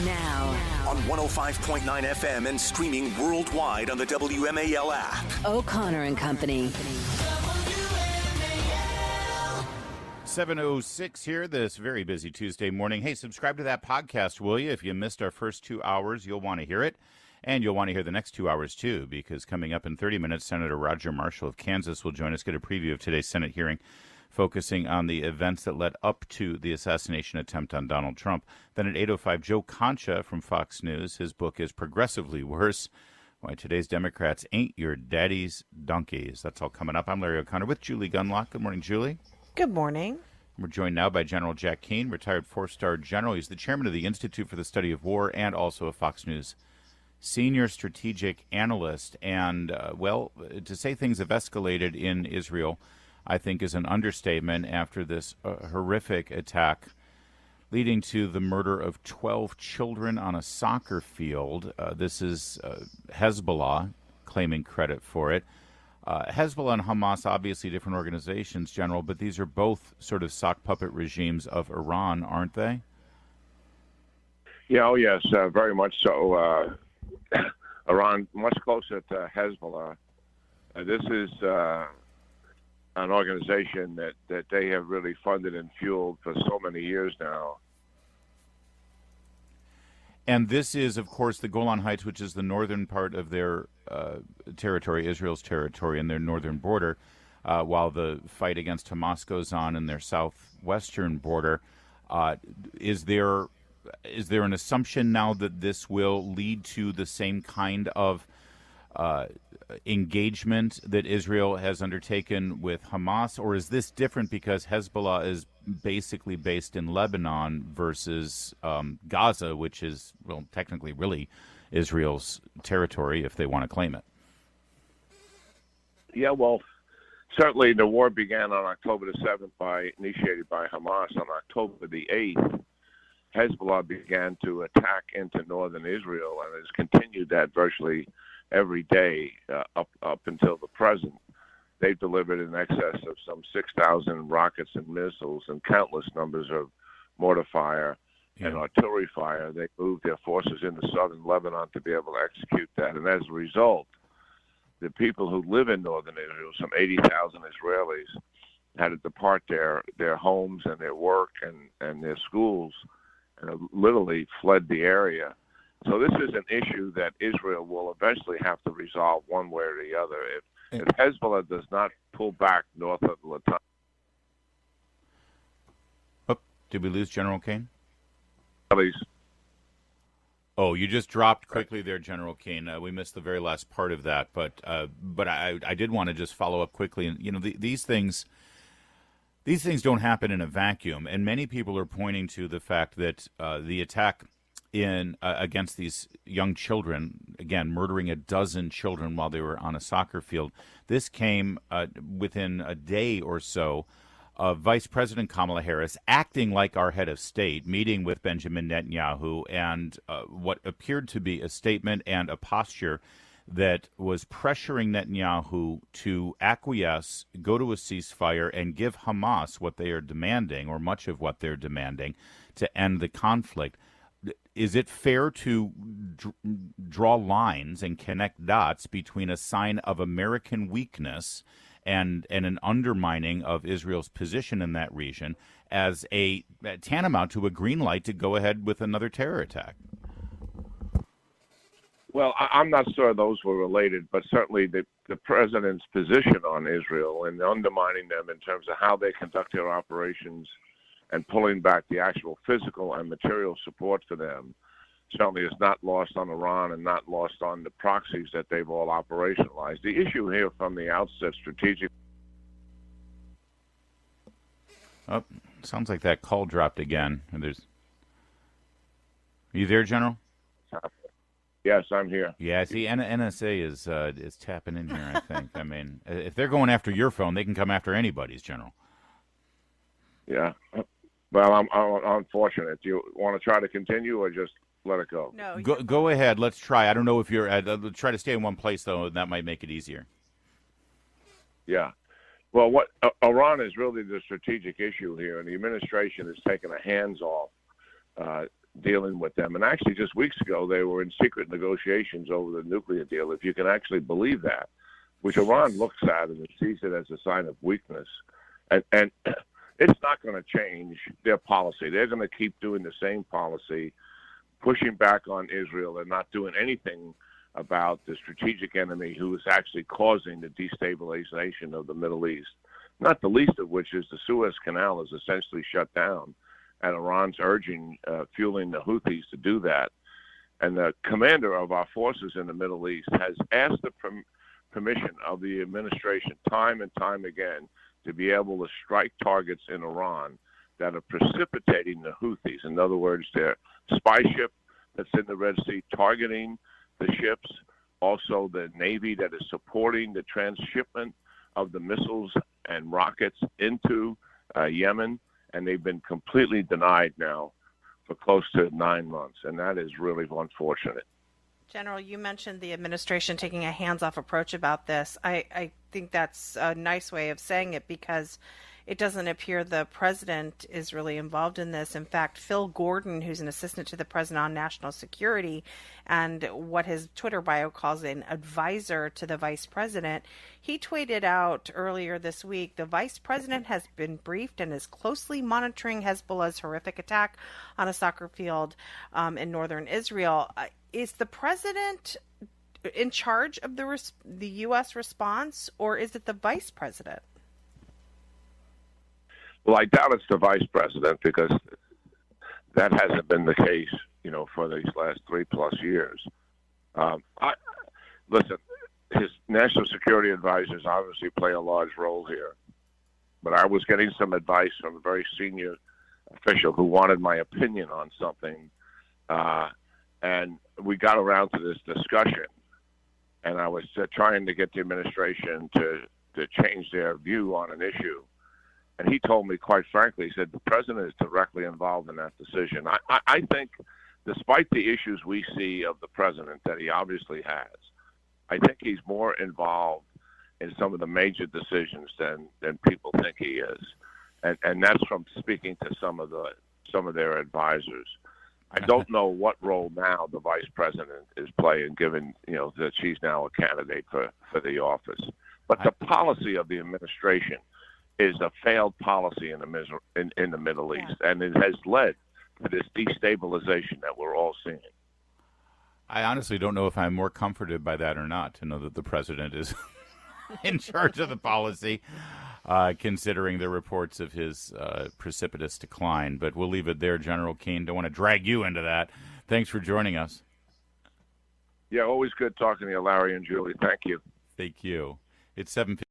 Now. On 105.9 FM and streaming worldwide on the WMAL app. O'Connor and Company. 7:06 here, this very busy Tuesday morning. Hey, subscribe to that podcast, will you? If you missed our first 2 hours, you'll want to hear it. And you'll want to hear the next 2 hours, too, because coming up in 30 minutes, Senator Roger Marshall of Kansas will join us, get a preview of today's Senate hearing, focusing on the events that led up to the assassination attempt on Donald Trump. Then at 8:05, Joe Concha from Fox News. His book is Progressively Worse: Why Today's Democrats Ain't Your Daddy's Donkeys. That's all coming up. I'm Larry O'Connor with Julie Gunlock. Good morning, Julie. Good morning. We're joined now by General Jack Keane, retired four-star general. He's the chairman of the Institute for the Study of War and also a Fox News senior strategic analyst. And, to say things have escalated in Israel, I think, is an understatement after this horrific attack leading to the murder of 12 children on a soccer field. This is Hezbollah claiming credit for it. Hezbollah and Hamas, obviously different organizations, General, but these are both sort of sock puppet regimes of Iran, aren't they? Yeah, oh yes, very much so. Iran, much closer to Hezbollah. This is an organization that they have really funded and fueled for so many years now. And this is, of course, the Golan Heights, which is the northern part of their territory, Israel's territory, and their northern border, while the fight against Hamas goes on in their southwestern border. Is there an assumption now that this will lead to the same kind of engagement that Israel has undertaken with Hamas, or is this different because Hezbollah is basically based in Lebanon versus Gaza, which is, well, technically really Israel's territory if they want to claim it? Yeah, well, certainly the war began on October the 7th, initiated by Hamas. On October the 8th, Hezbollah began to attack into northern Israel and has continued that virtually every day up until the present. They've delivered in excess of some 6,000 rockets and missiles and countless numbers of mortar fire and artillery fire. They moved their forces into southern Lebanon to be able to execute that. And as a result, the people who live in northern Israel, some 80,000 Israelis, had to depart their homes and their work and their schools and have literally fled the area. So this is an issue that Israel will eventually have to resolve one way or the other. If Hezbollah does not pull back north of Litani. Oh, did we lose General Keane? Please. Oh, you just dropped quickly there, General Keane. We missed the very last part of that, but I did want to just follow up quickly. And these things don't happen in a vacuum, and many people are pointing to the fact that the attack against these young children, again, murdering a dozen children while they were on a soccer field. This came within a day or so of Vice President Kamala Harris acting like our head of state, meeting with Benjamin Netanyahu, and what appeared to be a statement and a posture that was pressuring Netanyahu to acquiesce, go to a ceasefire, and give Hamas what they are demanding, or much of what they're demanding, to end the conflict. Is it fair to draw lines and connect dots between a sign of American weakness and an undermining of Israel's position in that region as a tantamount to a green light to go ahead with another terror attack? Well, I'm not sure those were related, but certainly the president's position on Israel and undermining them in terms of how they conduct their operations and pulling back the actual physical and material support for them certainly is not lost on Iran and not lost on the proxies that they've all operationalized. The issue here from the outset, strategic. Oh, sounds like that call dropped again. Are you there, General? Yes, I'm here. Yeah, see, NSA is tapping in here, I think. I mean, if they're going after your phone, they can come after anybody's, General. Yeah. Well, I'm unfortunate. Do you want to try to continue or just let it go? No. Go ahead. Let's try. I don't know if you're. Try to stay in one place though. That might make it easier. Yeah. Well, what Iran is really the strategic issue here, and the administration has taken a hands-off dealing with them. And actually, just weeks ago, they were in secret negotiations over the nuclear deal, if you can actually believe that, which Iran looks at and sees it as a sign of weakness. And it's not going to change their policy. They're going to keep doing the same policy, pushing back on Israel and not doing anything about the strategic enemy who is actually causing the destabilization of the Middle East, not the least of which is the Suez Canal is essentially shut down, and Iran's fueling the Houthis to do that. And the commander of our forces in the Middle East has asked the permission of the administration time and time again to be able to strike targets in Iran that are precipitating the Houthis. In other words, their spy ship that's in the Red Sea targeting the ships, also the Navy that is supporting the transshipment of the missiles and rockets into Yemen, and they've been completely denied now for close to 9 months, and that is really unfortunate. General, you mentioned the administration taking a hands-off approach about this. I think that's a nice way of saying it because it doesn't appear the president is really involved in this. In fact, Phil Gordon, who's an assistant to the president on national security and what his Twitter bio calls an advisor to the vice president, he tweeted out earlier this week, the vice president has been briefed and is closely monitoring Hezbollah's horrific attack on a soccer field in northern Israel. Is the president in charge of the U.S. response, or is it the vice president? Well, I doubt it's the vice president because that hasn't been the case, for these last 3+ years. Listen, his national security advisors obviously play a large role here, but I was getting some advice from a very senior official who wanted my opinion on something, and we got around to this discussion, and I was trying to get the administration to change their view on an issue. And he told me, quite frankly, he said, the president is directly involved in that decision. I think, despite the issues we see of the president that he obviously has, I think he's more involved in some of the major decisions than people think he is. And that's from speaking to some of their advisors. I don't know what role now the vice president is playing, given that she's now a candidate for the office. But the policy of the administration is a failed policy in the Middle East, and it has led to this destabilization that we're all seeing. I honestly don't know if I'm more comforted by that or not, to know that the president is in charge of the policy, considering the reports of his precipitous decline. But we'll leave it there, General Keane. Don't want to drag you into that. Thanks for joining us. Yeah, always good talking to you, Larry and Julie. Thank you. Thank you. It's 7:50.